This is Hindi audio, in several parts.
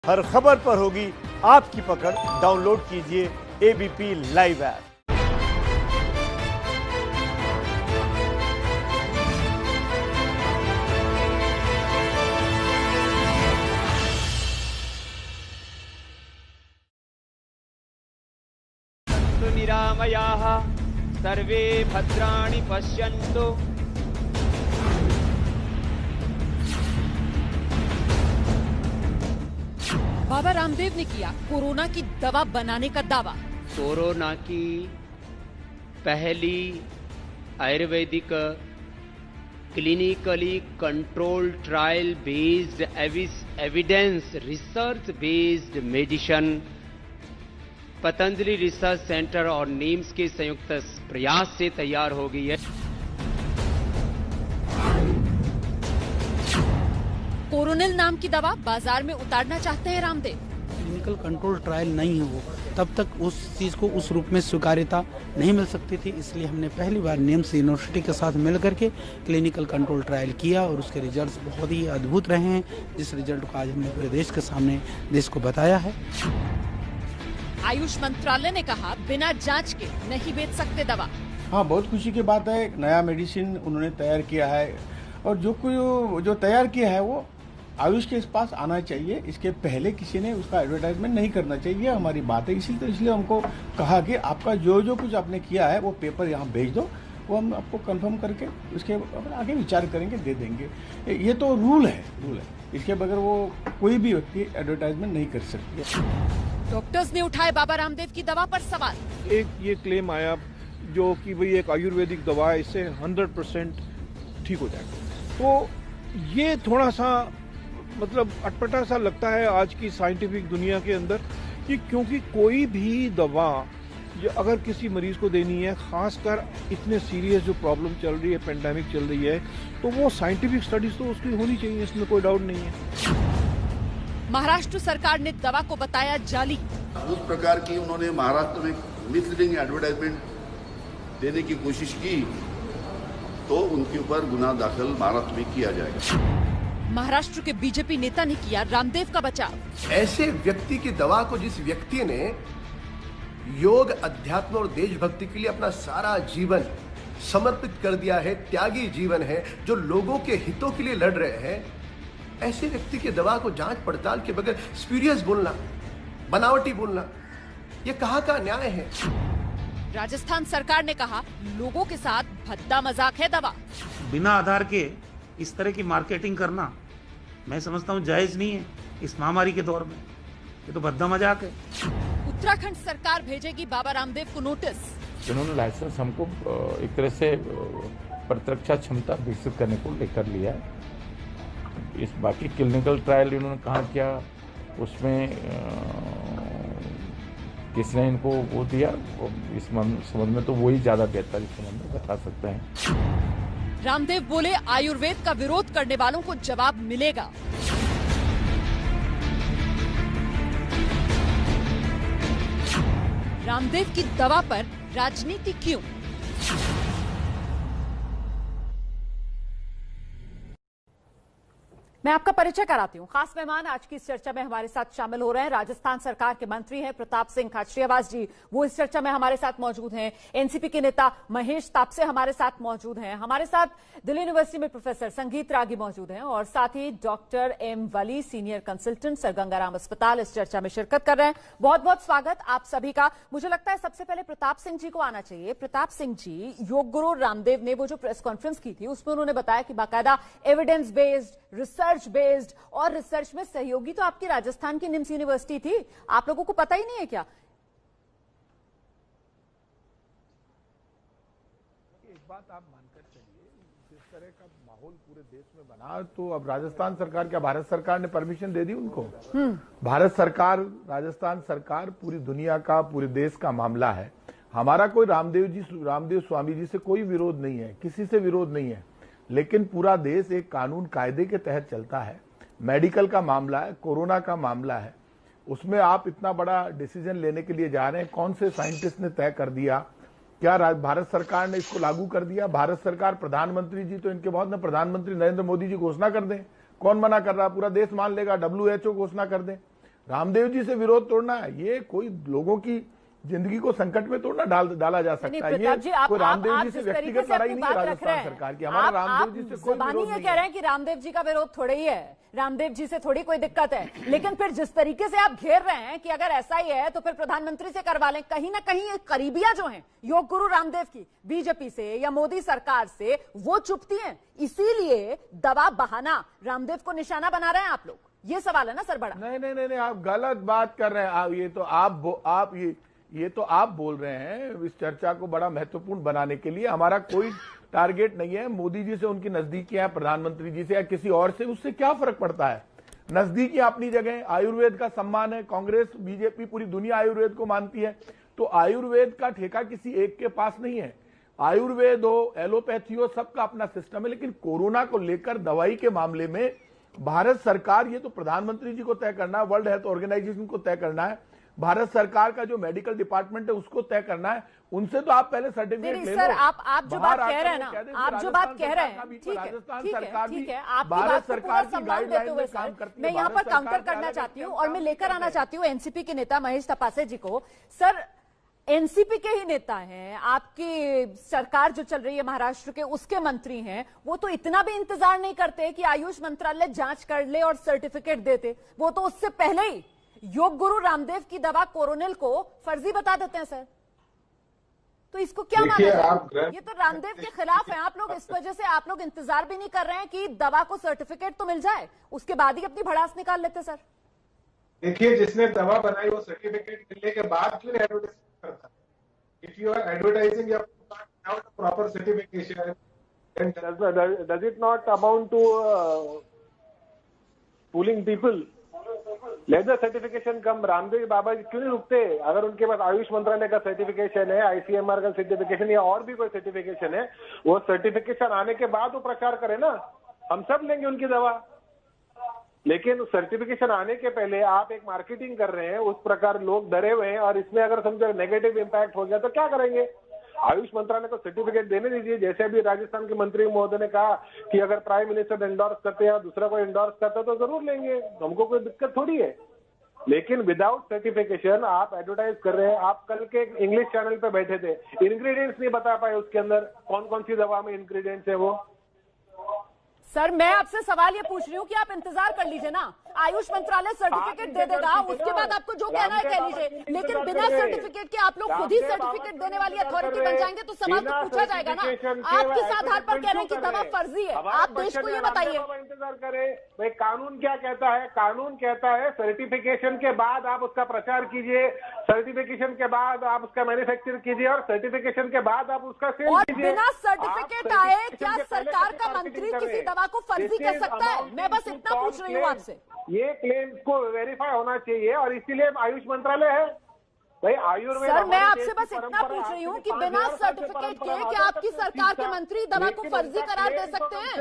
हर खबर पर होगी आपकी पकड़। डाउनलोड कीजिए एबीपी लाइव ऐप। निरामयाः सर्वे भद्राणि पश्यन्तु। बाबा रामदेव ने किया कोरोना की दवा बनाने का दावा। कोरोना की पहली Ayurvedic clinically control trial based evidence research based medicine Patanjali research centre और नीम्स के संयुक्त प्रयास से तैयार हो गई है। कोरोनिल नाम की दवा बाजार में उतारना चाहते हैं रामदेव। क्लिनिकल कंट्रोल ट्रायल नहीं है वो, तब तक उस चीज को उस रूप में स्वीकार्यता नहीं मिल सकती थी। इसलिए हमने पहली बार निम्स यूनिवर्सिटी के साथ मिल करके क्लिनिकल कंट्रोल ट्रायल किया और उसके रिजल्ट्स बहुत ही अद्भुत रहे हैं, जिस रिजल्ट को आज हमने पूरे देश के सामने देश को बताया है। आयुष मंत्रालय ने कहा बिना जांच के नहीं बेच सकते दवा। हाँ, बहुत खुशी की बात है। एक नया मेडिसिन उन्होंने तैयार किया है और जो तैयार किया है वो आयुष के पास आना चाहिए। इसके पहले किसी ने उसका एडवर्टाइजमेंट नहीं करना चाहिए। हमारी बात है इसलिए हमको कहा कि आपका जो कुछ आपने किया है वो पेपर यहाँ भेज दो, वो हम आपको कंफर्म करके उसके आगे विचार करेंगे, दे देंगे। ये तो रूल है। इसके बगैर वो कोई भी व्यक्ति एडवर्टाइजमेंट नहीं कर सकती। डॉक्टर्स ने उठाए बाबा रामदेव की दवा पर सवाल। एक ये क्लेम आया जो कि भाई एक आयुर्वेदिक दवा है, इससे 100% ठीक हो जाएगा। तो ये थोड़ा सा मतलब अटपटा सा लगता है आज की साइंटिफिक दुनिया के अंदर कि क्योंकि कोई भी दवा अगर किसी मरीज को देनी है, खासकर इतने सीरियस जो प्रॉब्लम चल रही है, पेंडेमिक चल रही है, तो वो साइंटिफिक स्टडीज तो उसकी होनी चाहिए, इसमें कोई डाउट नहीं है। महाराष्ट्र सरकार ने दवा को बताया जाली। उस प्रकार की उन्होंने महाराष्ट्र में मिसलीडिंग एडवर्टाइजमेंट देने की कोशिश की तो उनके ऊपर गुना दाखिल महाराष्ट्र में किया जाएगा। महाराष्ट्र के बीजेपी नेता ने किया रामदेव का बचाव। ऐसे व्यक्ति की दवा को जिस व्यक्ति ने योग, अध्यात्म और देशभक्ति के लिए अपना सारा जीवन समर्पित कर दिया है, त्यागी जीवन है, जो लोगों के हितों के लिए लड़ रहे हैं, ऐसे व्यक्ति की दवा को जांच पड़ताल के बगैर स्प्यूरियस बोलना, बनावटी बोलना, ये कहाँ का न्याय है? राजस्थान सरकार ने कहा लोगों के साथ भद्दा मजाक है दवा। बिना आधार के इस तरह की मार्केटिंग करना मैं समझता हूँ जायज नहीं है इस महामारी के दौर में। ये तो भद्दा मजाक है। उत्तराखंड सरकार भेजेगी बाबा रामदेव को नोटिस। इन्होंने लाइसेंस हमको एक तरह से प्रतिरक्षा क्षमता विकसित करने को लेकर लिया है। इस बाकी क्लिनिकल ट्रायल इन्होंने कहाँ किया, उसमें किसने इनको वो दिया, इस संबंध में तो वही ज्यादा बेहतर इस संबंध में बता सकते हैं। रामदेव बोले आयुर्वेद का विरोध करने वालों को जवाब मिलेगा। रामदेव की दवा पर राजनीति क्यों? मैं आपका परिचय कराती हूँ। खास मेहमान आज की इस चर्चा में हमारे साथ शामिल हो रहे हैं। राजस्थान सरकार के मंत्री हैं प्रताप सिंह खाचरियावास जी, वो इस चर्चा में हमारे साथ मौजूद हैं। एनसीपी के नेता महेश तापसे हमारे साथ मौजूद हैं। हमारे साथ दिल्ली यूनिवर्सिटी में प्रोफेसर संगीत रागी मौजूद हैं और साथ ही डॉक्टर एम वली, सीनियर कंसल्टेंट, सर गंगाराम अस्पताल, इस चर्चा में शिरकत कर रहे हैं। बहुत बहुत स्वागत आप सभी का। मुझे लगता है सबसे पहले प्रताप सिंह जी को आना चाहिए। प्रताप सिंह जी, योग गुरु रामदेव ने वो जो प्रेस कॉन्फ्रेंस की थी उसमें उन्होंने बताया कि बाकायदा एविडेंस बेस्ड, रिसर्च बेस्ड और रिसर्च में सहयोगी तो आपकी राजस्थान की निम्स यूनिवर्सिटी थी। आप लोगों को पता ही नहीं है क्या? एक बात आप मानकर चलिए, जिस तरह का माहौल पूरे देश में बना, तो अब राजस्थान सरकार, क्या भारत सरकार ने परमिशन दे दी उनको? भारत सरकार, राजस्थान सरकार पूरी दुनिया का, पूरे देश का मामला है। हमारा कोई रामदेव स्वामी जी से कोई विरोध नहीं है, किसी से विरोध नहीं है, लेकिन पूरा देश एक कानून कायदे के तहत चलता है। मेडिकल का मामला है, कोरोना का मामला है, उसमें आप इतना बड़ा डिसीजन लेने के लिए जा रहे हैं। कौन से साइंटिस्ट ने तय कर दिया? क्या भारत सरकार ने इसको लागू कर दिया? भारत सरकार, प्रधानमंत्री जी तो इनके बहुत ना, प्रधानमंत्री नरेंद्र मोदी जी घोषणा कर दें, कौन मना कर रहा है? पूरा देश मान लेगा, WHO घोषणा कर दें। रामदेव जी से विरोध तोड़ना है, ये कोई लोगों की जिंदगी को संकट में तोड़ना डाला जा सकता है। ये कोई रामदेव जी से व्यक्तिगत लड़ाई नहीं है राजस्थान सरकार की। हमारा रामदेव जी से कोई विरोध नहीं कह रहे हैं कि रामदेव जी का विरोध थोड़ा ही है, रामदेव जी से थोड़ी कोई दिक्कत है, लेकिन फिर जिस तरीके से आप घेर रहे हैं कि अगर ऐसा ही है तो फिर प्रधानमंत्री से करवा लें। कहीं ना कहीं करीबियां जो हैं योग गुरु रामदेव की बीजेपी से या मोदी सरकार से, वो चुपती हैं, इसीलिए दवा बहाना रामदेव को निशाना बना रहे हैं आप लोग। ये सवाल है ना सर बड़ा? नहीं, आप गलत बात कर रहे हैं। ये तो आप बोल रहे हैं इस चर्चा को बड़ा महत्वपूर्ण बनाने के लिए। हमारा कोई टारगेट नहीं है। मोदी जी से उनकी नजदीकियां है, प्रधानमंत्री जी से या किसी और से, उससे क्या फर्क पड़ता है? नजदीकी अपनी जगह, आयुर्वेद का सम्मान है, कांग्रेस बीजेपी पूरी दुनिया आयुर्वेद को मानती है, तो आयुर्वेद का ठेका किसी एक के पास नहीं है। आयुर्वेद हो, एलोपैथी हो, सबका अपना सिस्टम है। लेकिन कोरोना को लेकर दवाई के मामले में भारत सरकार, ये तो प्रधानमंत्री जी को तय करना है, वर्ल्ड हेल्थ ऑर्गेनाइजेशन को तय करना है, भारत सरकार का जो मेडिकल डिपार्टमेंट है उसको तय करना है। उनसे तो आप पहले सर्टिफिकेट ले लो। सर आप जो बात कह रहे हैं ना, आप जो बात कह रहे हैं, ठीक है, भारत सरकार की गाइडलाइन में काम करती है। मैं यहाँ पर काउंटर करना चाहती हूँ और मैं लेकर आना चाहती हूँ एनसीपी के नेता महेश तपासे जी को। सर, एनसीपी के ही नेता हैं, आपकी सरकार जो चल रही है महाराष्ट्र के, उसके मंत्री हैं, वो तो इतना भी इंतजार नहीं करते कि आयुष मंत्रालय जांच कर ले और सर्टिफिकेट देते। वो तो उससे पहले ही योग गुरु रामदेव की दवा कोरोनिल को फर्जी बता देते हैं सर। तो इसको क्या माना जाए? ये तो रामदेव के खिलाफ है आप लोग। इस वजह से आप लोग इंतजार भी नहीं कर रहे हैं कि दवा को सर्टिफिकेट तो मिल जाए, उसके बाद ही अपनी भड़ास निकाल लेते सर। देखिए, जिसने दवा बनाई वो सर्टिफिकेट मिलने के बाद क्यों एडवर्टाइज करता? If you are advertising your without proper certification, does it not amount to fooling people? Let the certification come. Ramdev Baba ji क्यों नहीं रुकते? अगर उनके पास आयुष मंत्रालय का सर्टिफिकेशन है, आईसीएमआर का सर्टिफिकेशन या और भी कोई सर्टिफिकेशन है, वो सर्टिफिकेशन आने के बाद वो प्रचार करे ना, हम सब लेंगे उनकी दवा। लेकिन सर्टिफिकेशन आने के पहले आप एक मार्केटिंग कर रहे हैं, उस प्रकार लोग डरे हुए हैं, और इसमें अगर समझो नेगेटिव इंपैक्ट हो गया तो क्या करेंगे? आयुष मंत्रालय को सर्टिफिकेट देने दीजिए। जैसे अभी राजस्थान के मंत्री महोदय ने कहा कि अगर प्राइम मिनिस्टर एंडोर्स करते हैं या दूसरा कोई एंडोर्स करता है तो जरूर लेंगे, हमको कोई दिक्कत थोड़ी है। लेकिन विदाउट सर्टिफिकेशन आप एडवर्टाइज कर रहे हैं। आप कल के इंग्लिश चैनल पे बैठे थे, इंग्रेडिएंट्स नहीं बता पाए उसके अंदर कौन कौन सी दवा में इंग्रेडिएंट्स है वो। सर, मैं आपसे सवाल ये पूछ रही हूँ कि आप इंतजार कर लीजिए ना, आयुष मंत्रालय सर्टिफिकेट दे देगा, उसके बाद आपको जो कहना है कह लीजिए। लेकिन बिना सर्टिफिकेट के आप लोग खुद ही सर्टिफिकेट देने वाली अथॉरिटी बन जाएंगे तो सवाल तो पूछा जाएगा ना। आप किस आधार पर कह रहे हैं कि दवा फर्जी है? आप देश को ये बताइए। इंतजार करें भाई, कानून क्या कहता है? कानून कहता है सर्टिफिकेशन के बाद आप उसका प्रचार कीजिए, सर्टिफिकेशन के बाद आप उसका मैन्युफैक्चर कीजिए और सर्टिफिकेशन के बाद आप उसका सेल कीजिए। बिना सर्टिफिकेट आए क्या सरकार का मंत्री किसी दवा को फर्जी कह सकता है? मैं बस इतना पूछ रही हूँ आपसे। ये क्लेम को वेरीफाई होना चाहिए और इसीलिए आयुष मंत्रालय है भाई। आयुर्वेद सर, मैं आपसे बस इतना पूछ रही हूँ कि बिना सर्टिफिकेट के क्या आपकी सरकार के मंत्री दवा को फर्जी करार दे सकते हैं?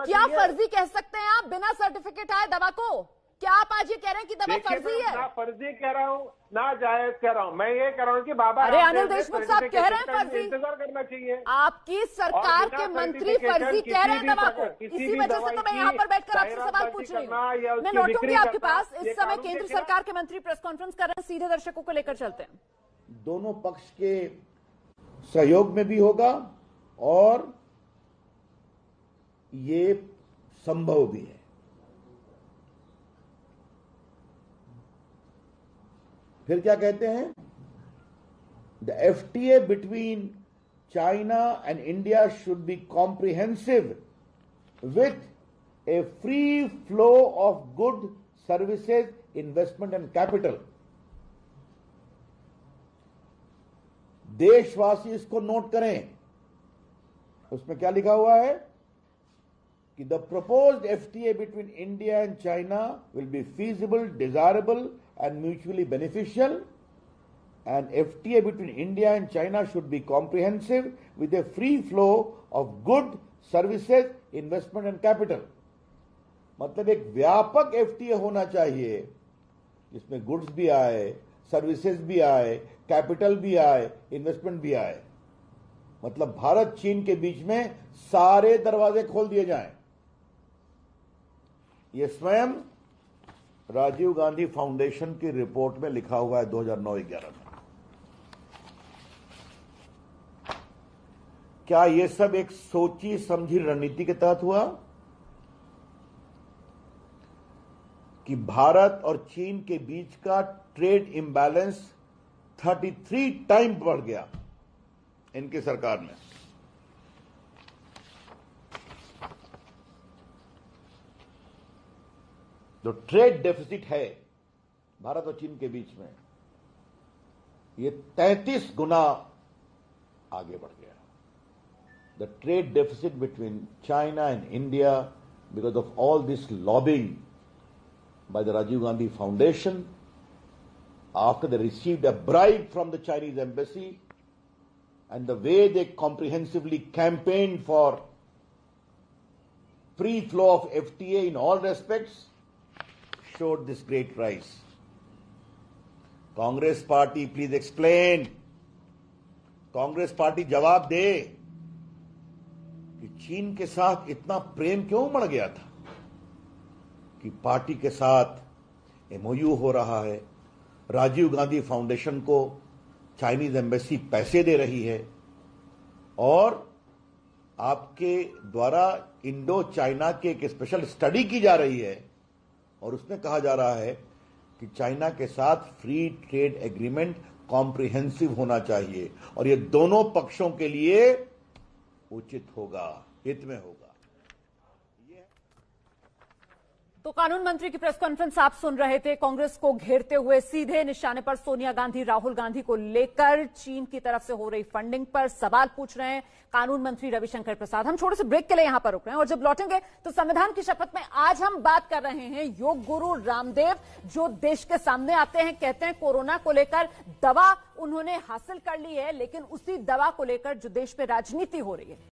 क्या फर्जी कह सकते हैं आप बिना सर्टिफिकेट आए दवा को? क्या आप आज ये कह रहे हैं कि दवा फर्जी है? ना फर्जी कह रहा हूँ ना जायज कह रहा हूँ, मैं ये कह रहा हूँ कि बाबा अरे अनिल देशमुख साहब कह रहे हैं फर्जी। इंतजार करना चाहिए। आपकी सरकार के मंत्री फर्जी कह रहे हैं दवा को, इसी वजह से तो मैं यहाँ पर बैठकर आपसे सवाल पूछ रही हूँ। मैं लौटूंगी आपके पास। इस समय केंद्र सरकार के मंत्री प्रेस कॉन्फ्रेंस कर रहे हैं, सीधे दर्शकों को लेकर चलते हैं। दोनों पक्ष के सहयोग में भी होगा और ये संभव भी है। फिर क्या कहते हैं? The FTA between China and India should be comprehensive with A free flow of good services, investment and capital. देशवासी इसको नोट करें, उसमें क्या लिखा हुआ है कि the proposed FTA between India and China will be feasible, desirable and mutually beneficial, and FTA between India and China should be comprehensive with a free flow of good services, investment and capital। मतलब एक व्यापक FTA होना चाहिए जिसमें गुड्स भी आए, सर्विसेज भी आए, कैपिटल भी आए, इन्वेस्टमेंट भी आए। मतलब भारत चीन के बीच में सारे दरवाजे खोल दिए जाएं। ये स्वयं राजीव गांधी फाउंडेशन की रिपोर्ट में लिखा हुआ है 2009-11 में। क्या यह सब एक सोची समझी रणनीति के तहत हुआ कि भारत और चीन के बीच का ट्रेड इंबैलेंस 33 टाइम बढ़ गया इनकी सरकार में? जो ट्रेड डेफिसिट है भारत और चीन के बीच में, ये 33 गुना आगे बढ़ गया। The trade deficit between China and India because of all this lobbying by the Rajiv Gandhi Foundation after they received a bribe from the Chinese embassy, and the way they comprehensively campaigned for free flow of FTA in all respects showed this great rise. Congress party, please explain. Congress party जवाब दे कि चीन के साथ इतना प्रेम क्यों बढ़ गया था कि पार्टी के साथ एमओयू हो रहा है, राजीव गांधी फाउंडेशन को चाइनीज एम्बेसी पैसे दे रही है और आपके द्वारा इंडो चाइना की एक स्पेशल स्टडी की जा रही है और उसमें कहा जा रहा है कि चाइना के साथ फ्री ट्रेड एग्रीमेंट कॉम्प्रिहेंसिव होना चाहिए और ये दोनों पक्षों के लिए उचित होगा, हित में होगा। तो कानून मंत्री की प्रेस कॉन्फ्रेंस आप सुन रहे थे। कांग्रेस को घेरते हुए सीधे निशाने पर सोनिया गांधी, राहुल गांधी को लेकर चीन की तरफ से हो रही फंडिंग पर सवाल पूछ रहे हैं कानून मंत्री रविशंकर प्रसाद। हम छोटे से ब्रेक के लिए यहां पर रुक रहे हैं और जब लौटेंगे तो संविधान की शपथ में आज हम बात कर रहे हैं योग गुरु रामदेव, जो देश के सामने आते हैं, कहते हैं कोरोना को लेकर दवा उन्होंने हासिल कर ली है, लेकिन उसी दवा को लेकर जो देश में राजनीति हो रही है